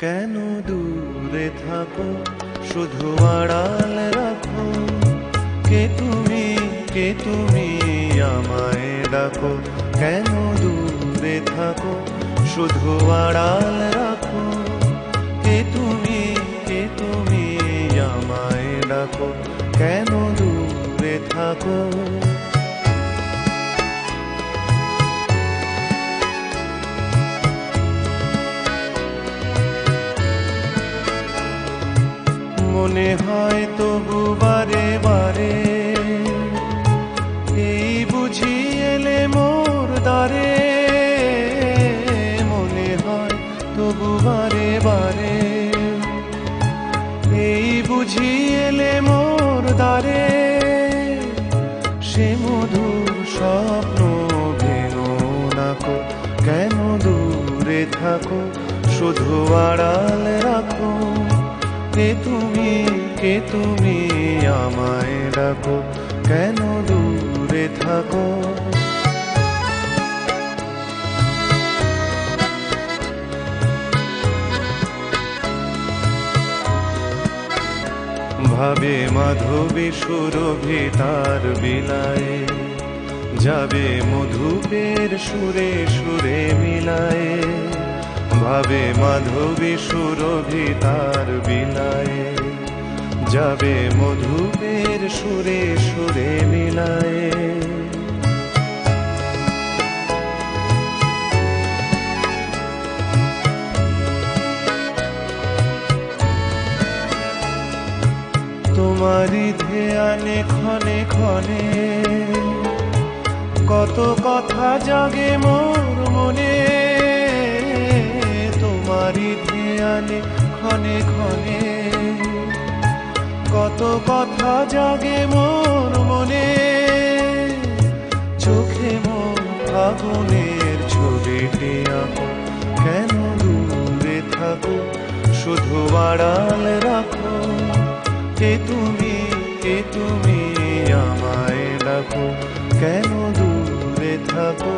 কেন দূরে থাকো, শুধু আড়াল রাখো। কে তুমি আমায় ডাকো। কেন দূরে থাকো, শুধু আড়াল রাখো। কে তুমি আমায় ডাকো। কেন দূরে থাকো। মনে হয় তবু বারে বারে, এই বুঝি এলে মোর দ্বারে। মনে হয় তবু বারে বারে, এই বুঝি এলে মোর দ্বারে। সে মধুর স্বপ্ন ভেঙো নাকো। কেন দূরে থাকো, শুধু আড়াল রাখো। কে তুমি আমায় ডাকো। কেন দূরে থাকো। ভাবে মাধবী সুরভি তার বিলায়ে, যাবে মধুপের সুরে সুরে মিলায়ে। ভাবে মাধবী সুরভি তার বিলায়ে, যাবে মধুপের সুরে সুরে মিলায়ে। তোমারি ধ্যানে ক্ষণে ক্ষণে, কত কথা জাগে মোর মনে। তোমারি ধ্যানে ক্ষণে ক্ষণে, কত কথা জাগে মোর মনে। চোখে মোর আগুনের ছবিটি আঁকো। কেন দূরে থাকো, শুধু আড়াল রাখো। কে তুমি আমায় ডাকো। কেন দূরে থাকো।